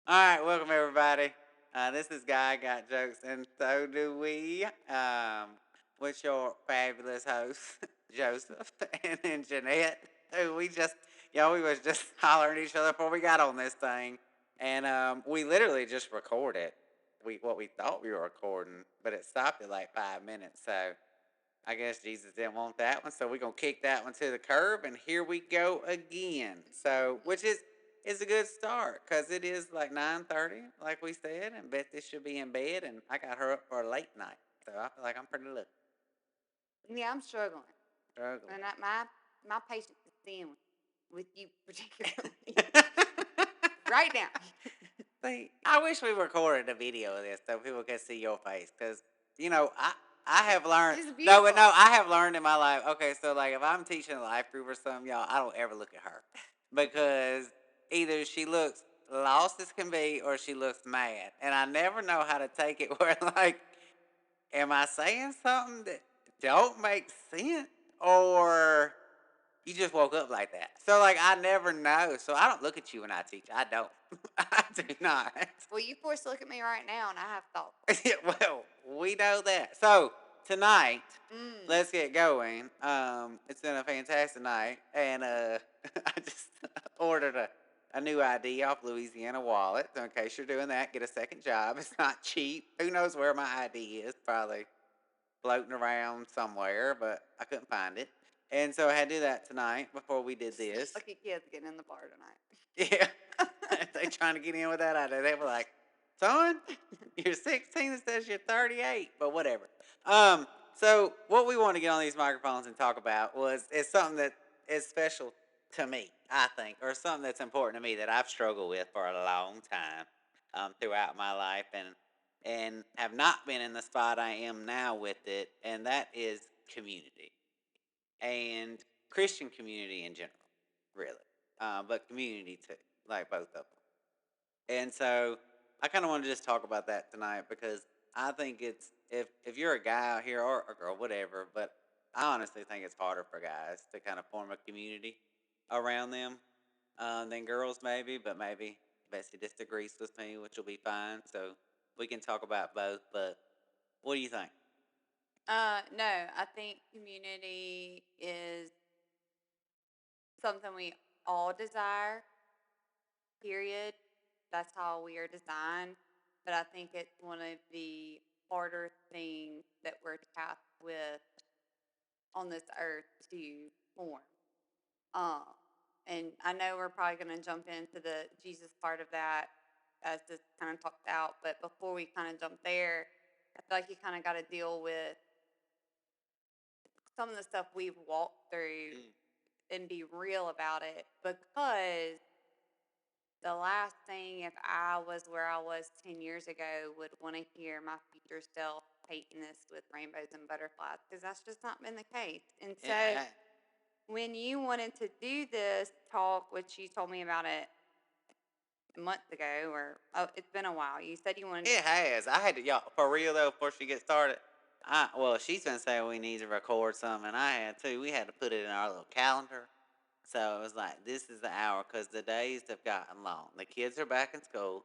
All right, welcome everybody. This is Guy Got Jokes, and so do we. With your fabulous host Joseph and then Jeanette, who we was just hollering at each other before we got on this thing, and we literally just recorded what we thought we were recording, but it stopped at like 5 minutes. So I guess Jesus didn't want that one, so we're gonna kick that one to the curb, and here we go again. So, which is a good start because it is like 9:30, like we said, and Bethy should be in bed, and I got her up for a late night, so I feel like I'm pretty lucky. Yeah, I'm struggling, Struggling. and my patience is thin with you particularly right now. See, I wish we recorded a video of this so people could see your face, because I have learned. It's No, but beautiful. no, I have learned in my life. Okay, so like if I'm teaching a life group or something, y'all, I don't ever look at her because either she looks lost as can be or she looks mad, and I never know how to take it. Where like, am I saying something that don't make sense, or you just woke up like that? So like, I never know. So I don't look at you when I teach. I don't. I do not. Well, you forced to look at me right now, and I have thoughts. Well, we know that. So tonight, Mm. let's get going. It's been a fantastic night, and I just ordered a new ID off Louisiana Wallet. So in case you're doing that, get a second job. It's not cheap. Who knows where my ID is? Probably floating around somewhere, but I couldn't find it. And so I had to do that tonight before we did this. Lucky kids getting in the bar tonight. Yeah. They trying to get in with that idea. They were like, son, you're 16, it says you're 38, but whatever. So what we want to get on these microphones and talk about is something that is special to me, I think, or something that's important to me that I've struggled with for a long time throughout my life, and have not been in the spot I am now with it, and that is community and Christian community in general, really, but community too, like both of them. And so I kind of want to just talk about that tonight because I think it's if you're a guy out here or a girl, whatever, but I honestly think it's harder for guys to kind of form a community around them than girls, maybe. But maybe Bessie disagrees with me, which will be fine. So we can talk about both. But what do you think? No, I think community is something we all desire. Period. That's how we are designed. But I think it's one of the harder things that we're tasked with on this earth to form. Um, and I know we're probably going to jump into the Jesus part of that as this kind of talked out. But before we kind of jump there, I feel like you kind of got to deal with some of the stuff we've walked through and be real about it, because the last thing, if I was where I was 10 years ago, would want to hear my future self painting this with rainbows and butterflies, because that's just not been the case. And so Yeah, when you wanted to do this talk, which you told me about it a month ago, or it's been a while, you said you wanted it has. I had to, y'all, for real though, before she gets started. Well, she's been saying we need to record something, and I had to. We had to put it in our little calendar. So it was like, this is the hour because the days have gotten long. The kids are back in school.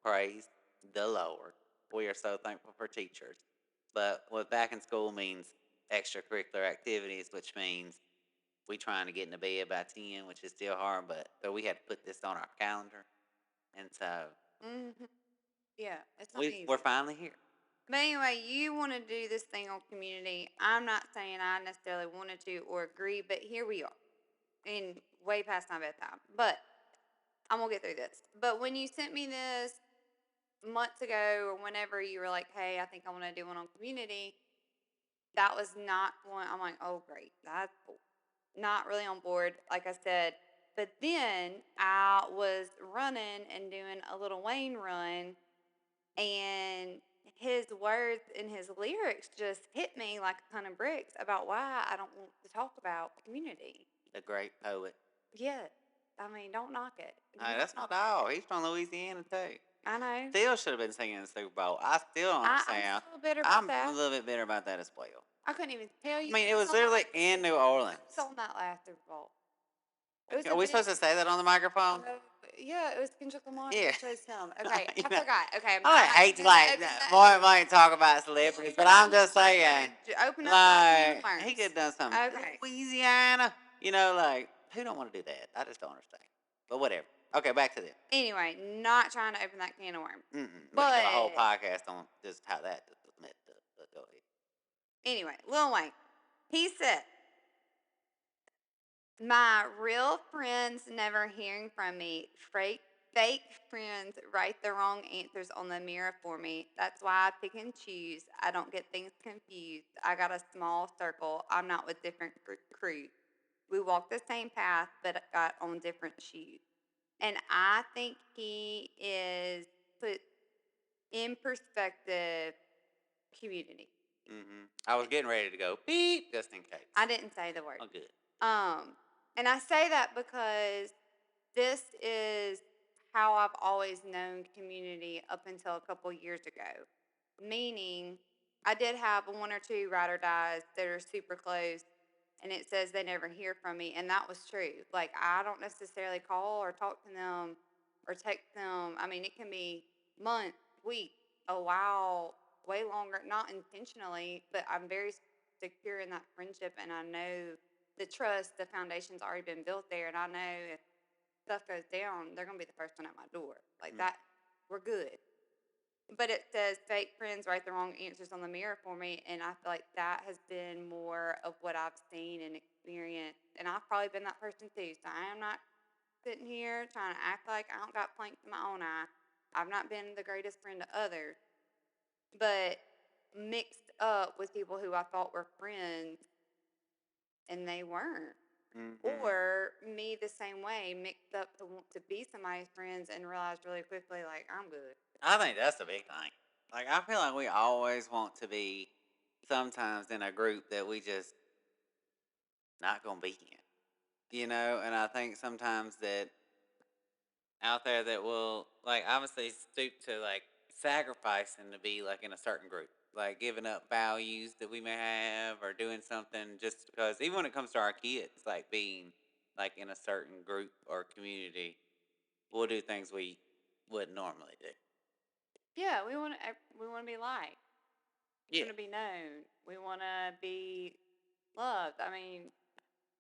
Praise the Lord. We are so thankful for teachers. But what back in school means extracurricular activities, which means we trying to get into bed by 10, which is still hard. But so we had to put this on our calendar. And so hmm yeah, it's not easy. we're finally here. But anyway, you want to do this thing on community. I'm not saying I necessarily wanted to or agree, but here we are, and way past my bedtime. But I'm gonna get through this. But when you sent me this months ago, or whenever you were like, "Hey, I think I want to do one on community," that was not one. I'm like, "Oh, great, that's cool." Not really on board, like I said. But then I was running and doing a little Wayne run, and his words and his lyrics just hit me like a ton of bricks about why I don't want to talk about community. The great poet. Yeah, I mean, don't knock it. Hey, that's my dog. He's from Louisiana too. I know. Still should have been singing the Super Bowl. I still don't I'm understand. still bitter about I'm a that. little bit bitter about that as well. I couldn't even tell I you. mean, it who was was on literally that. in New Orleans. Who was on that last Super Bowl? It was Are a we big. supposed to say that on the microphone? Yeah, it was Kendrick Lamar. Yeah. It was him. Okay, You I know, forgot. Okay, I'm I like not hate to gonna like open that. boy might talk about celebrities, but I'm just saying, Open up that can of like he could worms. have done something. Okay. Louisiana, you know, like who don't want to do that? I just don't understand. But whatever. Okay, back to this. Anyway, not trying to open that can of worms. We could But do a whole podcast on just how that was messed up. But go ahead. anyway, Lil Wayne, he said, "My real friends never hearing from me. Fake friends write the wrong answers on the mirror for me. That's why I pick and choose. I don't get things confused. I got a small circle. I'm not with different crews. We walk the same path, but got on different shoes." And I think he is put in perspective community. I was getting ready to go beep just in case. I didn't say the word. Oh, good. And I say that because this is how I've always known community up until a couple years ago. Meaning, I did have one or two ride or dies that are super close, and it says they never hear from me, and that was true. Like, I don't necessarily call or talk to them or text them. I mean, it can be months, weeks, a while, way longer, not intentionally, but I'm very secure in that friendship, and I know the trust, the foundation's already been built there, and I know if stuff goes down, they're gonna be the first one at my door. Like that, we're good. But it says fake friends write the wrong answers on the mirror for me, and I feel like that has been more of what I've seen and experienced, and I've probably been that person too. So I am not sitting here trying to act like I don't got planks in my own eye. I've not been the greatest friend to others, but mixed up with people who I thought were friends and they weren't. Or me the same way, mixed up to want to be somebody's friends and realize really quickly, like, I'm good. I think that's the big thing. Like, I feel like we always want to be sometimes in a group that we just not gonna be in, you know. And I think sometimes that out there that will like obviously stoop to like sacrificing to be like in a certain group, like giving up values that we may have or doing something just because even when it comes to our kids, like being like in a certain group or community, we'll do things we wouldn't normally do. Yeah, we want to be liked. We Yeah, want to be known. We want to be loved. I mean,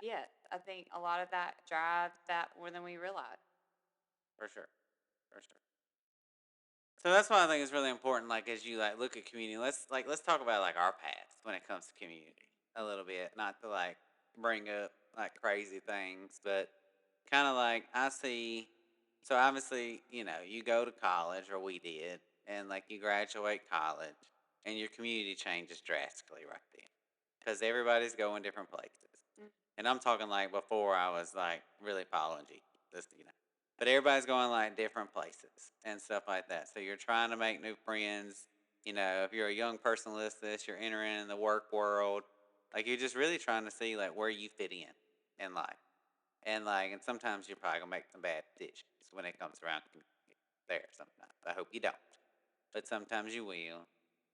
yes, I think a lot of that drives that more than we realize. for sure, for sure. So that's why I think it's really important. Like as you like look at community, let's talk about like our past when it comes to community a little bit. Not to like bring up like crazy things, but kind of like I see. So obviously, you know, you go to college or we did, and like you graduate college, and your community changes drastically right then because everybody's going different places. Mm. And I'm talking like before I was like really following G, this you know. But everybody's going like different places and stuff like that. So you're trying to make new friends. You know, if you're a young person listening to this, you're entering in the work world. Like you're just really trying to see like where you fit in life. And sometimes you're probably gonna make some bad decisions when it comes around there sometimes. I hope you don't. But sometimes you will.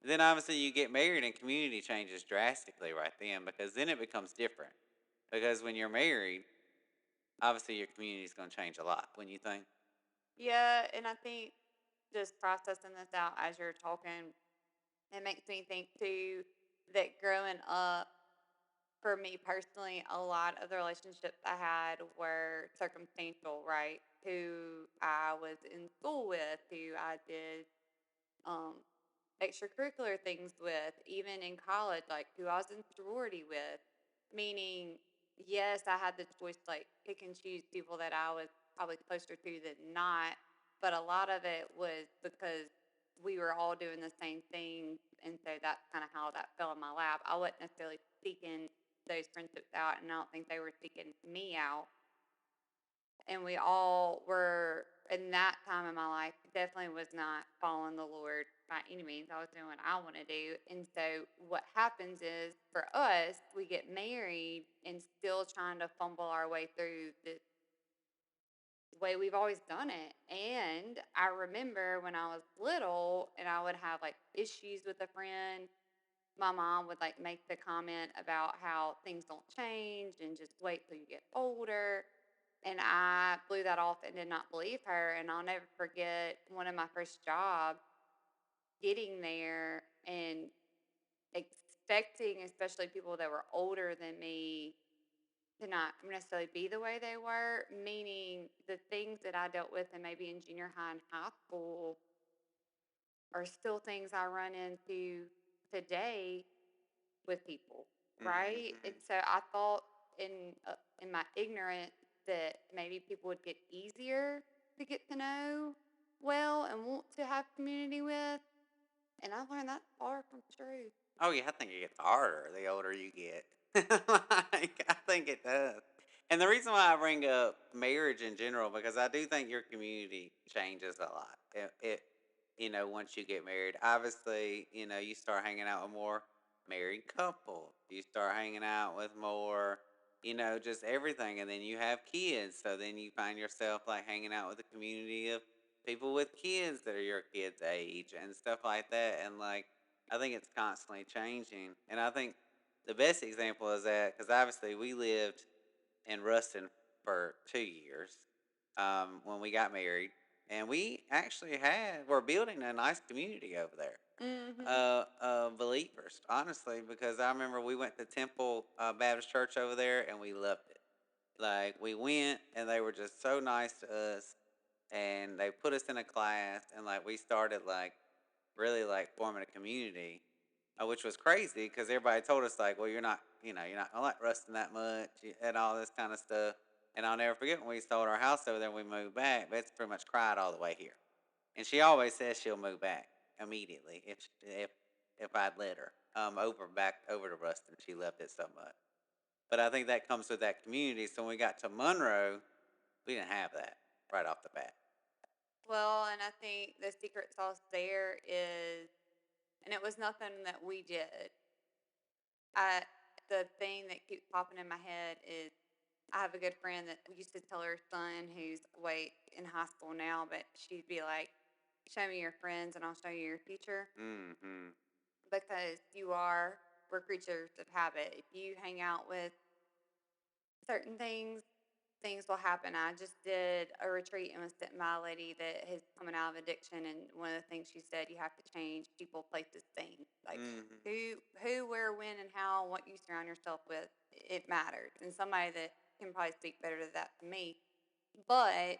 Then obviously you get married and community changes drastically right then because then it becomes different. Because when you're married, obviously your community is going to change a lot. When you think, Yeah, and I think just processing this out as you're talking, it makes me think too that growing up, for me personally, a lot of the relationships I had were circumstantial, right? Who I was in school with, who I did um, extracurricular things with, even in college, like who I was in sorority with. Meaning, yes, I had the choice to like pick and choose people that I was probably closer to than not, but a lot of it was because we were all doing the same thing, and so that's kind of how that fell in my lap. I wasn't necessarily seeking those friendships out, and I don't think they were seeking me out. And we all were in that time in my life definitely was not following the Lord by any means. I was doing what I want to do. And so what happens is for us, we get married and still trying to fumble our way through the way we've always done it. And I remember when I was little and I would have like issues with a friend, my mom would like make the comment about how things don't change and just wait till you get older. And I blew that off and did not believe her. And I'll never forget one of my first jobs getting there and expecting, especially people that were older than me, to not necessarily be the way they were, meaning the things that I dealt with and maybe in junior high and high school are still things I run into today with people, right? And Mm-hmm. so I thought in my ignorance that maybe people would get easier to get to know well and want to have community with, and I learned that's far from true. Oh yeah, I think it gets harder the older you get. Like I think it does. And the reason why I bring up marriage in general because I do think your community changes a lot. Once you get married, obviously, you start hanging out with more married couples. You start hanging out with more, just everything, and then you have kids. So then you find yourself like hanging out with a community of people with kids that are your kids' age and stuff like that. And like I think it's constantly changing. And I think the best example is that because obviously we lived in Ruston for 2 years when we got married, and we actually we're building a nice community over there. Mm-hmm. Believers, honestly, because I remember we went to Temple Baptist Church over there and we loved it. Like we went and they were just so nice to us, and they put us in a class and like we started like really like forming a community, which was crazy because everybody told us like, well, you're not gonna like Rustin that much and all this kind of stuff. And I'll never forget when we sold our house over there, and we moved back. Betsy pretty much cried all the way here, and she always says she'll move back immediately if I'd let her back over to Rustin. She loved it so much. But I think that comes with that community. So when we got to Monroe, we didn't have that right off the bat. Well, and I think the secret sauce there is, and it was nothing that we did. I the thing that keeps popping in my head is I have a good friend that used to tell her son who's way in high school now, but she'd be like, "Show me your friends, and I'll show you your future," Mm-hmm. because we're creatures of habit. If you hang out with certain things will happen. I just did a retreat and was sitting by a lady that is coming out of addiction, and one of the things she said, you have to change people, places, things. Like Mm-hmm. who, where, when, and how, what you surround yourself with, it matters. And somebody that can probably speak better to that than me. But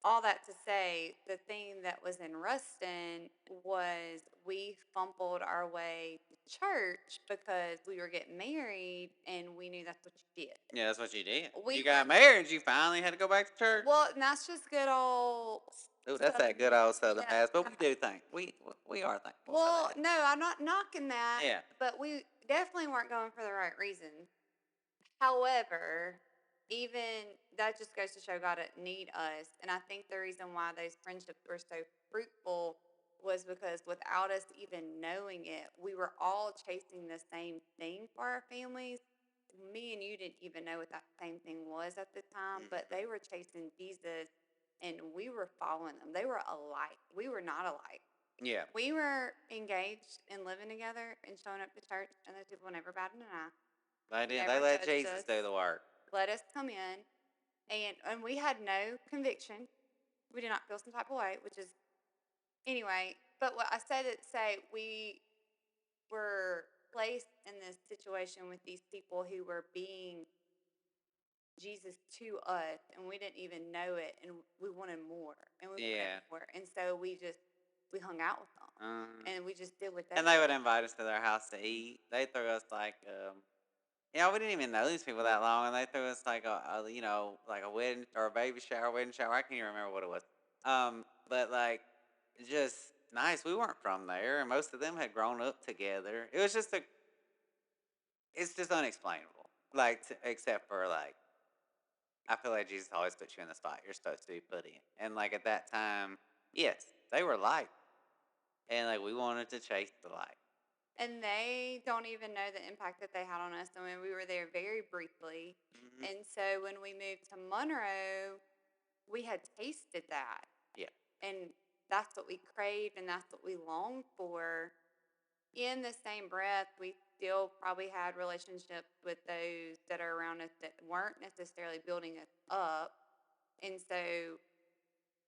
all that to say, the thing that was in Ruston was we fumbled our way to church because we were getting married and we knew that's what you did. Yeah, that's what you did. We You got were married. You finally had to go back to church. well, and that's just good old Oh, that's that good Southern. old Southern Yeah. pass. But we do think we are thankful for Well, that. no, I'm not knocking that, Yeah. but we definitely weren't going for the right reasons. However, even that just goes to show God didn't need us. And I think the reason why those friendships were so fruitful was because without us even knowing it, we were all chasing the same thing for our families. Me and you didn't even know what that same thing was at the time, but Mm-hmm. they were chasing Jesus and we were following them. They were alike. We were not alike. Yeah. We were engaged and living together and showing up to church, and those people never batted an eye, They did. They never let judged Jesus us, do the work. let us come in, and we had no conviction. We did not feel some type of way, which is anyway. But what I said to say, we were placed in this situation with these people who were being Jesus to us, and we didn't even know it, and we wanted more, and we wanted Yeah. more, and so we hung out with them, Uh-huh. and we just did what they And they would did. invite us to their house to eat. They threw us like, yeah, we didn't even know these people that long, and they threw us like like a wedding or a baby shower, wedding shower. I can't even remember what it was. But like, just nice. We weren't from there, and most of them had grown up together. It was it's just unexplainable. Like, except for like, I feel like Jesus always puts you in the spot you're supposed to be put in, and like at that time, yes, they were light, and like we wanted to chase the light. And they don't even know the impact that they had on us. I mean, we were there very briefly. Hmm. And so when we moved to Monroe, we had tasted that. Yeah. And that's what we craved and that's what we longed for. in the same breath, we still probably had relationships with those that are around us that weren't necessarily building us up. And so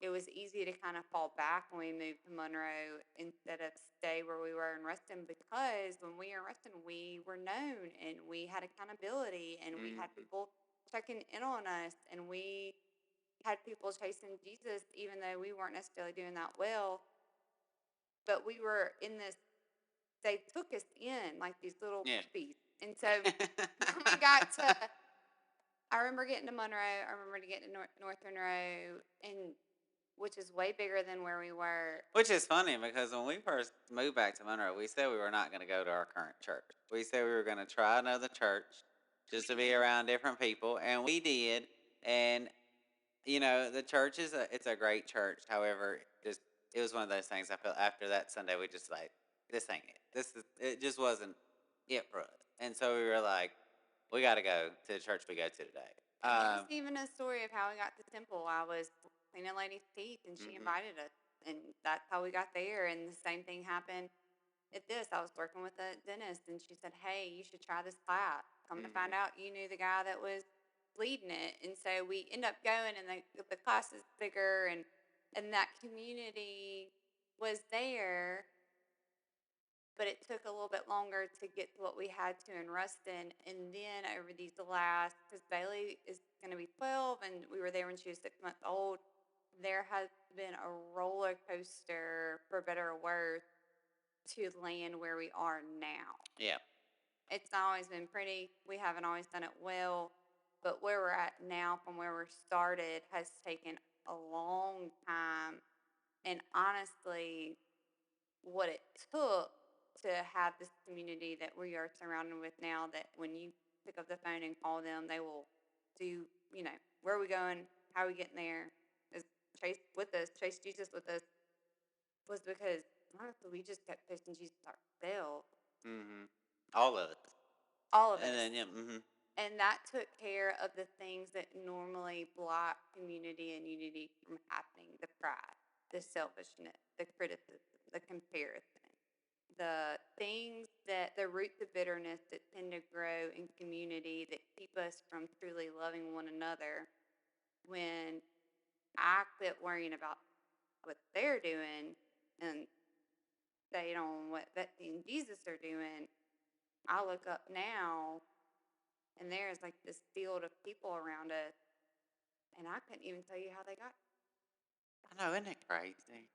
it was easy to kind of fall back when we moved to Monroe instead of stay where we were in Ruston, because when we were in Ruston, we were known and we had accountability and we had Mm-hmm. people checking in on us and we had people chasing Jesus, even though we weren't necessarily doing that well. But we were in this, they took us in like these little Yeah. puppies. And so when we got to, I remember getting to Monroe, I remember getting to North Monroe, and which is way bigger than where we were. Which is funny because when we first moved back to Monroe, we said we were not going to go to our current church. We said we were going to try another church just to be around different people, and we did. And the church it's a great church. However, just it was one of those things. I felt after that Sunday, we just like this ain't it. It just wasn't it for us. And so we were like, we got to go to the church we go to today. There's even a story of how we got to Temple. I was cleaning a lady's teeth, and she Mhm. invited us, and that's how we got there. And the same thing happened at this. I was working with a dentist, and she said, "Hey, you should try this class." Come to find Mhm. out, you knew the guy that was leading it, and so we end up going, and the class is bigger, and that community was there, but it took a little bit longer to get to what we had to in Ruston. And then over these last, because Bailey is going to be 12, and we were there when she was 6 months old, there has been a roller coaster, for better or worse, to land where we are now. Yeah. It's not always been pretty. We haven't always done it well. But where we're at now from where we started has taken a long time. And honestly, what it took to have this community that we are surrounded with now, that when you pick up the phone and call them, they will do, where are we going? How are we getting there? Is Chase with us? Chase Jesus with us? Was because honestly, we just kept chasing Jesus ourselves. Mhm. All of it. All of And us. then yeah. Mhm. And that took care of the things that normally block community and unity from happening: the pride, the selfishness, the criticism, the comparison, the things that the roots of bitterness that tend to grow in community that keep us from truly loving one another. When I quit worrying about what they're doing and stayed on what Betsy and Jesus are doing, I look up now and there's like this field of people around us, and I couldn't even tell you how they got. I know, isn't it crazy?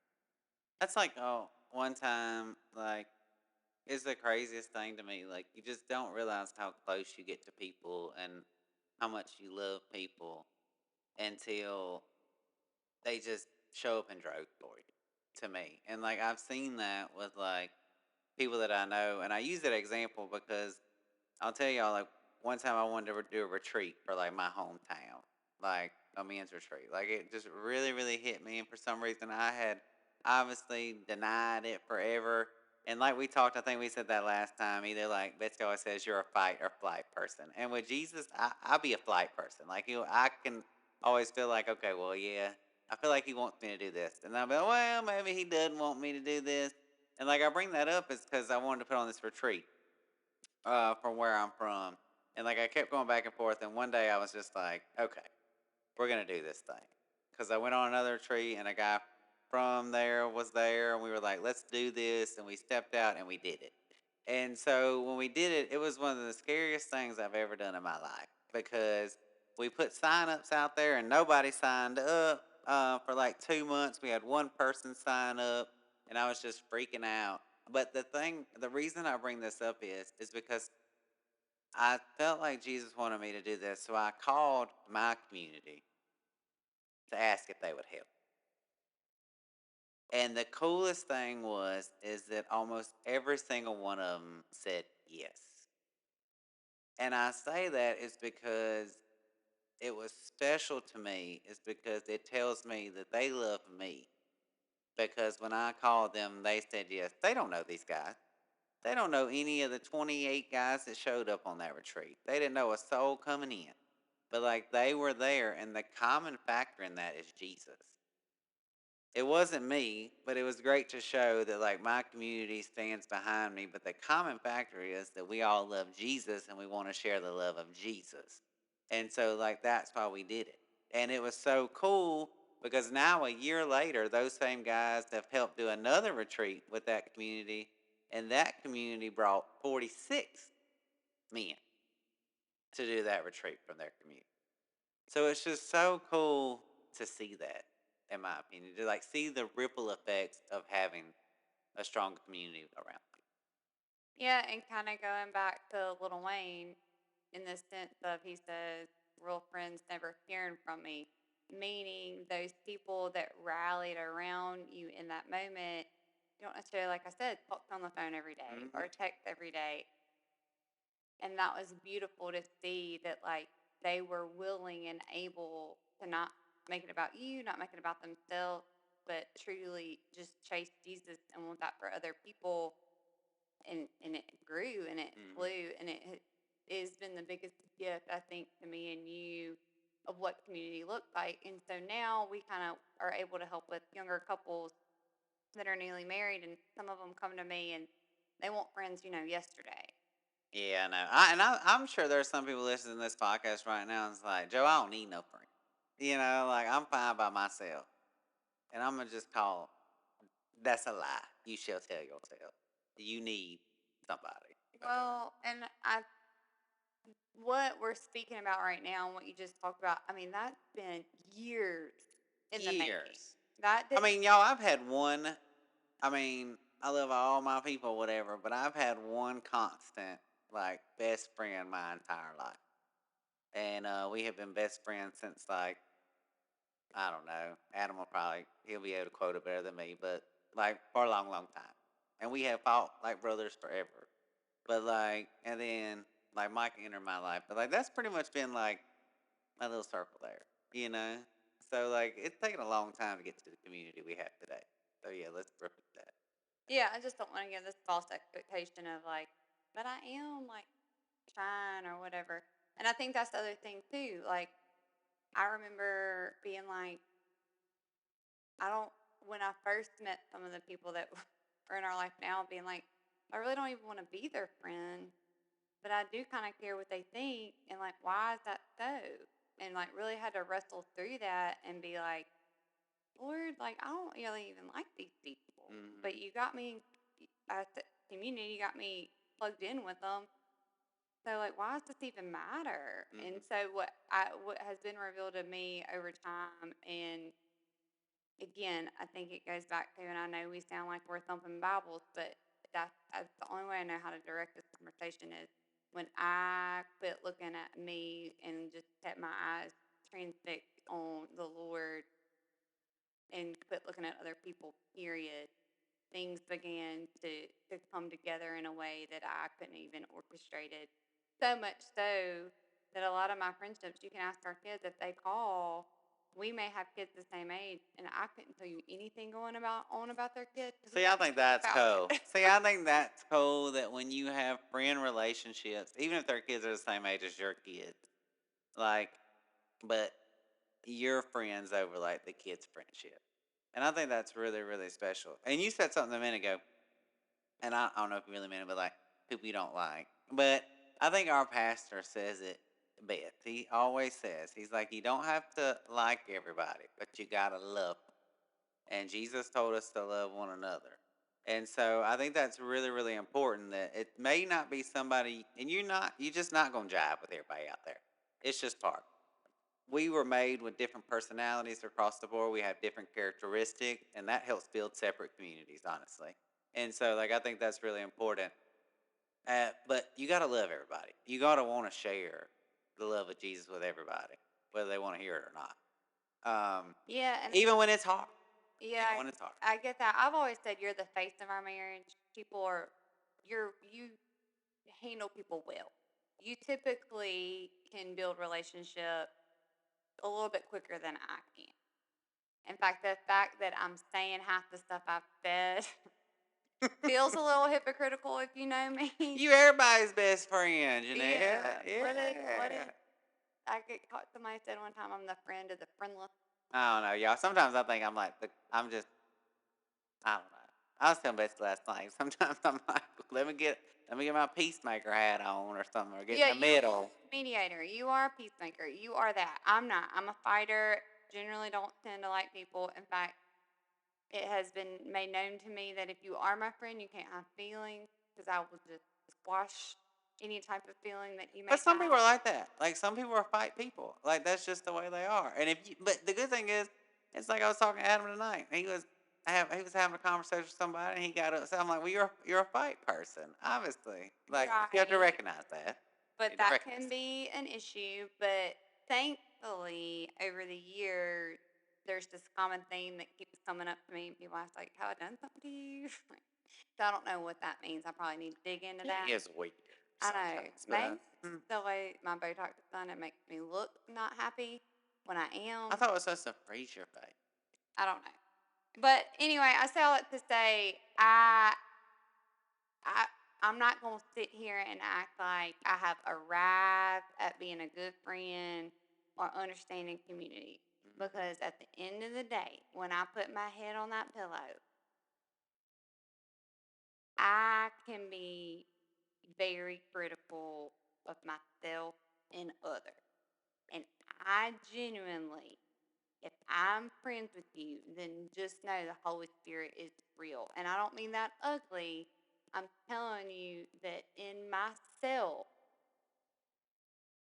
That's like one time like it's the craziest thing to me. Like you just don't realize how close you get to people and how much you love people until they just show up in droves for you. To me, and like I've seen that with like people that I know, and I use that example because I'll tell y'all like one time I wanted to do a retreat for like my hometown, like a men's retreat. Like it just really, really hit me, and for some reason I had obviously denied it forever. And like we talked, I think we said that last time. Either like Betsy always says, you're a fight or flight person, and with Jesus, I'll be a flight person. Like I can always feel like, okay, well, yeah, I feel like he wants me to do this, and I'll be like, well, maybe he doesn't want me to do this. And like I bring that up is because I wanted to put on this retreat from where I'm from. And like I kept going back and forth. And one day I was just like, okay, we're going to do this thing. Because I went on another retreat and a guy from there was there. And we were like, let's do this. And we stepped out and we did it. And so when we did it, it was one of the scariest things I've ever done in my life because we put sign-ups out there and nobody signed up for like 2 months. We had one person sign up, and I was just freaking out. But the reason I bring this up is because I felt like Jesus wanted me to do this, so I called my community to ask if they would help. And the coolest thing is that almost every single one of them said yes. And I say that is because it was special to me, is because it tells me that they love me. Because when I called them, they said yes. They don't know these guys. They don't know any of the 28 guys that showed up on that retreat. They didn't know a soul coming in. But like they were there, and the common factor in that is Jesus. it wasn't me, but it was great to show that like my community stands behind me. But the common factor is that we all love Jesus and we want to share the love of Jesus. And so like that's why we did it. And it was so cool because now a year later, those same guys have helped do another retreat with that community, and that community brought 46 men to do that retreat from their community. So it's just so cool to see that, in my opinion, to like see the ripple effects of having a strong community around Yeah, and kind of going back to Little Wayne in the sense of he says, real friends never hearing from me, meaning those people that rallied around you in that moment, you don't necessarily, like I said, talk on the phone every day you. or text every day. And that was beautiful to see that, like, they were willing and able to not make it about you, not make it about themselves, but truly just chase Jesus and want that for other people. And it grew and it Mm-hmm. flew and it has been the biggest gift, I think, to me and you of what community looks like. And so now we kind of are able to help with younger couples that are newly married, and some of them come to me and they want friends, yesterday. Yeah, I know. I'm sure there's some people listening to this podcast right now and it's like, Joe, I don't need no friend. Like I'm fine by myself. And I'm going to just call, that's a lie. You shall tell yourself. You need somebody. Well, and what we're speaking about right now and what you just talked about, I mean, that's been years in the making. Years. That I did, mean, y'all, I've had one. I mean, I love all my people, whatever, but I've had one constant, like, best friend my entire life. And we have been best friends since, like, I don't know. Adam will probably, he'll be able to quote it better than me, but, like, for a long, long time. And we have fought like brothers forever. But, like, and then, like, Mike entered my life. But, like, that's pretty much been, like, my little circle there, you know? So, like, it's taken a long time to get to the community we have today. So, yeah, let's rip at that. yeah, I just don't want to give this false expectation of like, but I am like trying or whatever. And I think that's the other thing too. Like, I remember being like, I don't, when I first met some of the people that are in our life now, being like, I really don't even want to be their friend, but I do kind of care what they think. And like, why is that so? And like, really had to wrestle through that and be like, Lord, like, I don't really even like these people, Mm-hmm. but you got me at the community, you got me plugged in with them. So like, why does this even matter? Mm-hmm. And so what has been revealed to me over time, and again, I think it goes back to, and I know we sound like we're thumping Bibles, but that's the only way I know how to direct this conversation is when I quit looking at me and just kept my eyes transfixed on the Lord and quit looking at other people, period. Things began to come together in a way that I couldn't even orchestrate it. So much so that a lot of my friendships, you can ask our kids if they call. We may have kids the same age, and I couldn't tell you anything on about their kids. See, I think that's cool. It. See, I think that's cool that when you have friend relationships, even if their kids are the same age as your kids, like, but you're friends over like the kids' friendship. And I think that's really, really special. And you said something a minute ago, and I don't know if you really meant it, but like people you don't like. But I think our pastor says it best. He always says, he's like, you don't have to like everybody, but you gotta love them. And Jesus told us to love one another. And so I think that's really, really important that it may not be somebody, and you're just not gonna jive with everybody out there. It's just part. We were made with different personalities across the board. We have different characteristics, and that helps build separate communities, honestly. And so, like, I think that's really important. But you got to love everybody. You got to want to share the love of Jesus with everybody, whether they want to hear it or not. Yeah, and Even when it's hard. yeah, Even when it's hard. I get that. I've always said you're the face of our marriage. You handle people well. You typically can build relationship a little bit quicker than I can. In fact, the fact that I'm saying half the stuff I've said feels a little hypocritical if you know me. You everybody's best friend, Jeanette. Yeah. Yeah. What did I get caught? Somebody said one time I'm the friend of the friendless. I don't know, y'all. Sometimes I think I'm like, I'm just, I don't know. I was telling Betsy last night. Sometimes I'm like, let me get my peacemaker hat on or something, or get in Yeah, the you are middle. a mediator. You are a peacemaker. You are that. I'm not. I'm a fighter. Generally, don't tend to like people. In fact, it has been made known to me that if you are my friend, you can't have feelings because I will just squash any type of feeling that you may But some people have. are like that. Like some people are fight people. Like that's just the way they are. And if you, but the good thing is, it's like I was talking to Adam tonight. He was having a conversation with somebody, and he got upset. I'm like, well, you're a fight person, obviously. Like you have to Right. recognize that. But You have to that recognize can that. be an issue. But thankfully, over the years, there's this common theme that keeps coming up to me. People ask, like, have I done something to you? So I don't know what that means. I probably need to dig into that. He is weird I know. sometimes, Maybe but it's the way my Botox is done. It makes me look not happy when I I am. thought it was supposed to freeze your face. I don't know. But anyway, I say all that to say I I'm not gonna sit here and act like I have arrived at being a good friend or understanding community. Because at the end of the day, when I put my head on that pillow, I can be very critical of myself and others. And I genuinely, if I'm friends with you, then just know the Holy Spirit is real. And I don't mean that ugly. I'm telling you that in myself,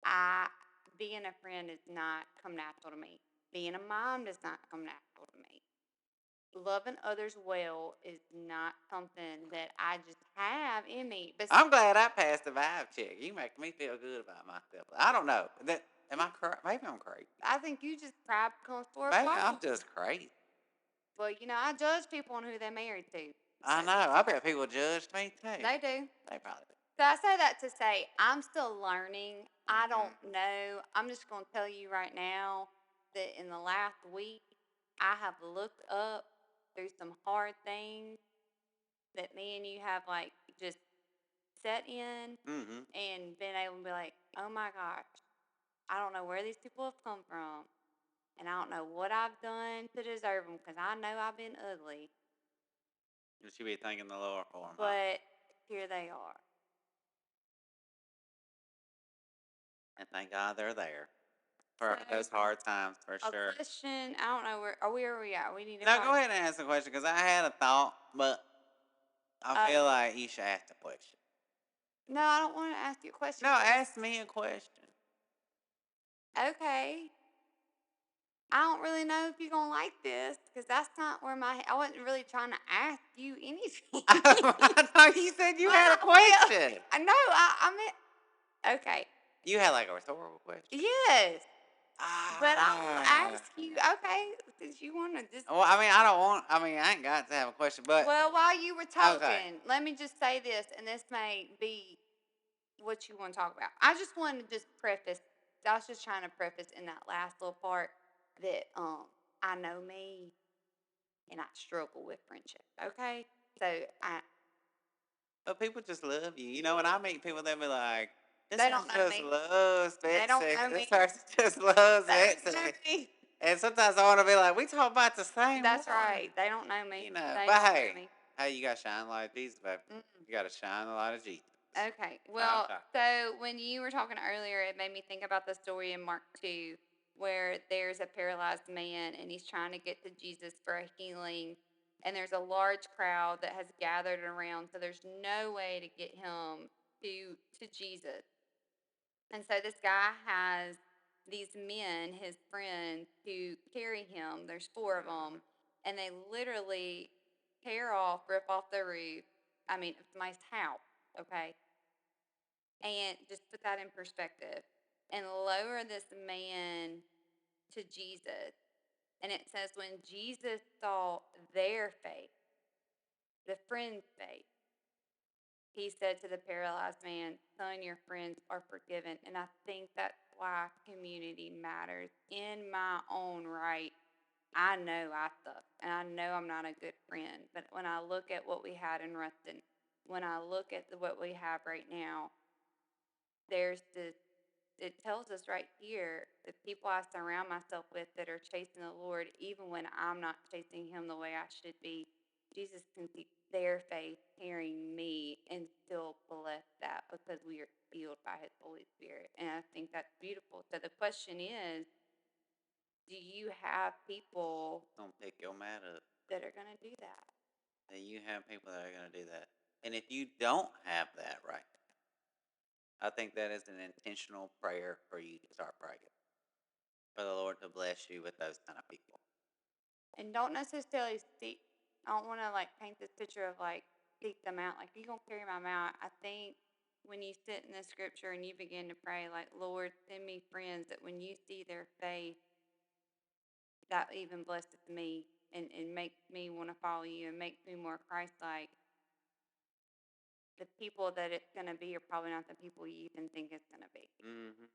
I being a friend does not come natural to me. Being a mom does not come natural to me. Loving others well is not something that I just have in me. But I'm glad I passed the vibe check. You make me feel good about myself. I don't know. That am I crazy? Maybe I'm crazy. I think you just crab comes for a Maybe I'm party. just crazy. Well, I judge people on who they're married to. I know. I bet people judged me too. They do. They probably do. So I say that to say I'm still learning. I Mhm. don't know. I'm just going to tell you right now that in the last week, I have looked up through some hard things that me and you have like just set in Mhm. and been able to be like, oh my gosh, I don't know where these people have come from. And I don't know what I've done to deserve them because I know I've been ugly. You should be thanking the Lord for them, huh? But here they are. And thank God they're there So for those hard times for a sure. question, I don't know where are we at? We need to Now talk. go ahead and ask the question because I had a thought, but I feel like you should ask the question. No, I don't want to ask you a question. No, ask me a question. Okay. I don't really know if you're gonna like this because that's not where I wasn't really trying to ask you anything. I thought you said you But had a I will. question. I know. I meant okay. You had like a rhetorical question. Yes, but I will Ah. ask you. Okay, since you want to just. Well, I mean, I don't want. I mean, I ain't got to have a question, but Well, while you were okay. talking, let me just say this, and this may be what you want to talk about. I just wanted to just preface. I was just trying to preface in that last little part that I know me and I struggle with friendship. Okay, so But people just love you. You know, when I meet people, they'll be like, "This they person don't know just me. loves They don't Betsy. know This me. person just loves They don't know Betsy." me. And sometimes I want to be like, "We talk about the same That's one," right. They don't know me. you know. They But don't know hey, me. hey, you got to shine the light of Jesus, baby. Mm. You got to shine the light of Jesus. Okay. Well, Okay. so when you were talking earlier, it made me think about the story in Mark 2 where there's a paralyzed man and he's trying to get to Jesus for a healing. And there's a large crowd that has gathered around. So there's no way to get him to Jesus. And so this guy has these men, his friends, who carry him. There's four of them. And they literally rip off the roof. I mean, of somebody's house. Okay, and just put that in perspective and lower this man to Jesus. And it says, when Jesus saw their faith, the friend's faith, he said to the paralyzed man, son, your friends are forgiven. And I think that's why community matters. In my own right, I know I suck and I know I'm not a good friend. But when I look at what we had in Ruston, when I look at what we have right now, there's this it tells us right here the people I surround myself with that are chasing the Lord, even when I'm not chasing Him the way I should be, Jesus can see their faith carrying me and still bless that because we are filled by His Holy Spirit. And I think that's beautiful. So the question is, do you have people Don't pick your mat up. that are going to do that? And you have people that are going to do that. And if you don't have that right, I think that is an intentional prayer for you to start praying for the Lord to bless you with those kind of people. And don't necessarily seek, I don't want to like paint this picture of like seek them out. Like, you're going to carry my out. I think when you sit in the scripture and you begin to pray, like, Lord, send me friends that when you see their faith, that even blesses me and makes me want to follow you and makes me more Christ like. The people that it's going to be are probably not the people you even think it's going to be. Mm-hmm.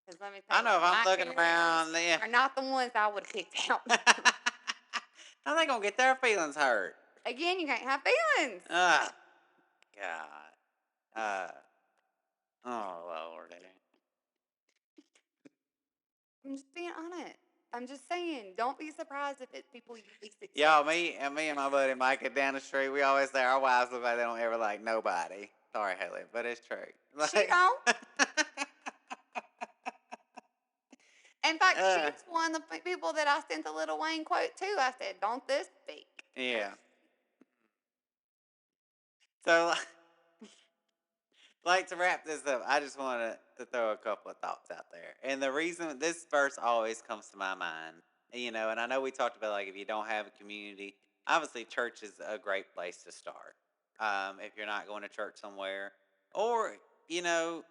Because let me I tell know you, if I'm my looking around, characters are not the ones I would have picked out. how they gonna get their feelings hurt? Again, you can't have feelings. Oh, God. Oh, Lord. I'm just being honest. I'm just saying, don't be surprised if it's people you least expect. Y'all, me and my buddy Micah down the street, we always say our wives look like they don't ever like nobody. Sorry, Haley, but it's true. She don't. In fact, she's one of the people that I sent the Little Wayne quote to. I said, don't this speak. Yeah. So, like to wrap this up, I just wanted to throw a couple of thoughts out there. And the reason this verse always comes to my mind, and I know we talked about like if you don't have a community, obviously church is a great place to start. If you're not going to church somewhere, or you know,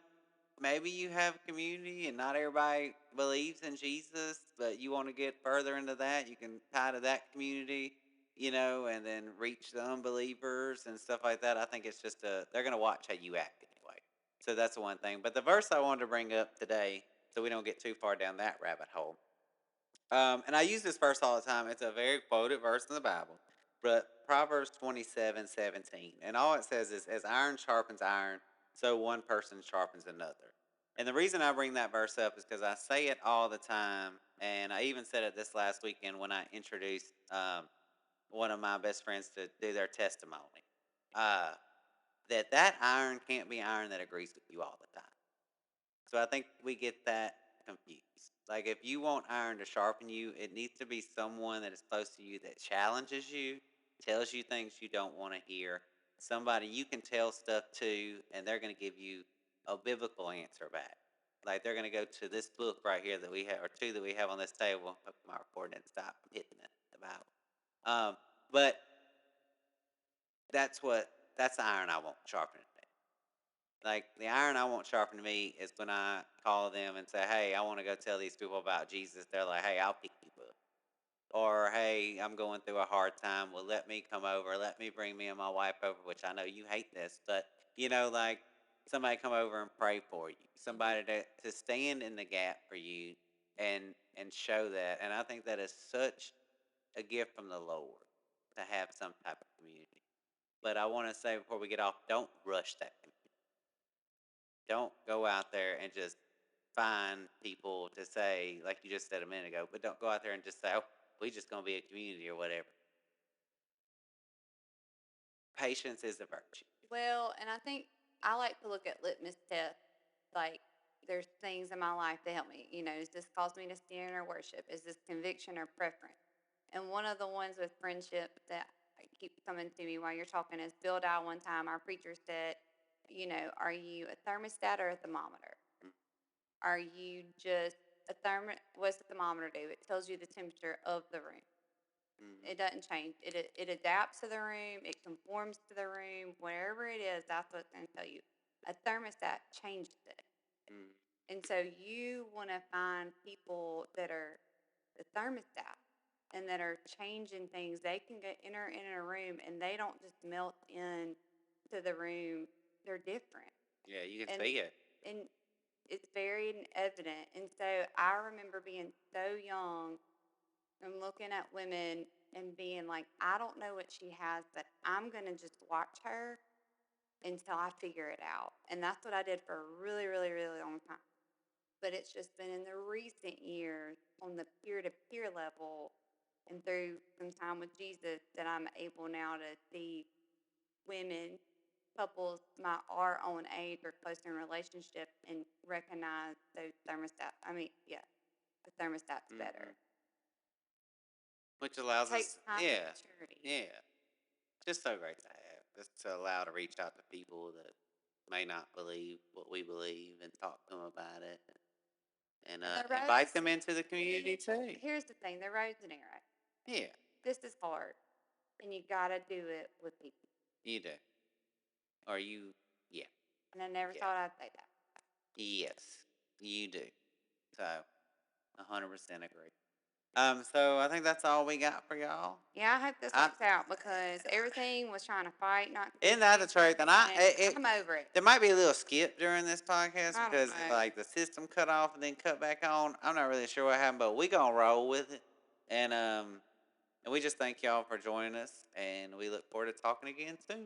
maybe you have a community and not everybody believes in Jesus, but you want to get further into that, you can tie to that community, and then reach the unbelievers and stuff like that. I think it's just they're going to watch how you act anyway. So that's the one thing. But the verse I wanted to bring up today, so we don't get too far down that rabbit hole. And I use this verse all the time. It's a very quoted verse in the Bible. But Proverbs 27:17. And all it says is, as iron sharpens iron, so one person sharpens another. And the reason I bring that verse up is because I say it all the time. And I even said it this last weekend when I introduced one of my best friends to do their testimony. Uh, that iron can't be iron that agrees with you all the time. So I think we get that confused. Like if you want iron to sharpen you, it needs to be someone that is close to you that challenges you, tells you things you don't want to hear. Somebody you can tell stuff to, and they're going to give you a biblical answer back. Like they're going to go to this book right here that we have, or two that we have on this table. Hope my recording didn't stop. I'm hitting it, the Bible. But that's the iron I want sharpening. Like the iron I want sharpened to me is when I call them and say, "Hey, I want to go tell these people about Jesus." They're like, "Hey, I'll pick you up," or "Hey, I'm going through a hard time. Well, let me come over. Let me bring me and my wife over." Which I know you hate this, but like somebody come over and pray for you. Somebody to stand in the gap for you and show that. And I think that is such a gift from the Lord to have some type of community. But I want to say before we get off, don't rush that community. Don't go out there and just find people to say, like you just said a minute ago, but don't go out there and just say, oh, we just going to be a community or whatever. Patience is a virtue. Well, and I think I like to look at litmus tests. Like, there's things in my life that help me. Does this cause me to stand or worship? Is this conviction or preference? And one of the ones with friendship that keeps coming to me while you're talking is Bill Dye one time, our preacher said, are you a thermostat or a thermometer? Are you just a what's the thermometer do? It tells you the temperature of the room. It doesn't change. It adapts to the room. It conforms to the room. Wherever it is, that's what it's going to tell you. A thermostat changes it. And so you want to find people that are the thermostat and that are changing things. They can enter in a room and they don't just melt in to the room. They're different. Yeah, you can see it. And it's very evident. And so I remember being so young and looking at women and being like, I don't know what she has, but I'm going to just watch her until I figure it out. And that's what I did for a really, really, really long time. but it's just been in the recent years on the peer to peer level and through some time with Jesus that I'm able now to see women, couples my our own age or closer in relationship and recognize those thermostats. I mean, yeah, the thermostats Mm-hmm. better. Which allows Takes us, time and yeah, maturity. yeah, just so great to have. Just to allow to reach out to people that may not believe what we believe and talk to them about it, and And the invite roads, them into the community too. here's the thing, the road's narrow. Yeah, This is hard. And you gotta do it with people. you do. Or you, yeah, And I never yeah, thought I'd say that. yes, you do. So, 100% agree. So I think that's all we got for y'all. Yeah, I hope this I, works out because everything was trying to fight, not to be isn't that the truth? different, And and I'm over it. there might be a little skip during this podcast I don't because know. like the system cut off and then cut back on. I'm not really sure what happened, but we gonna roll with it. And we just thank y'all for joining us, and we look forward to talking again soon.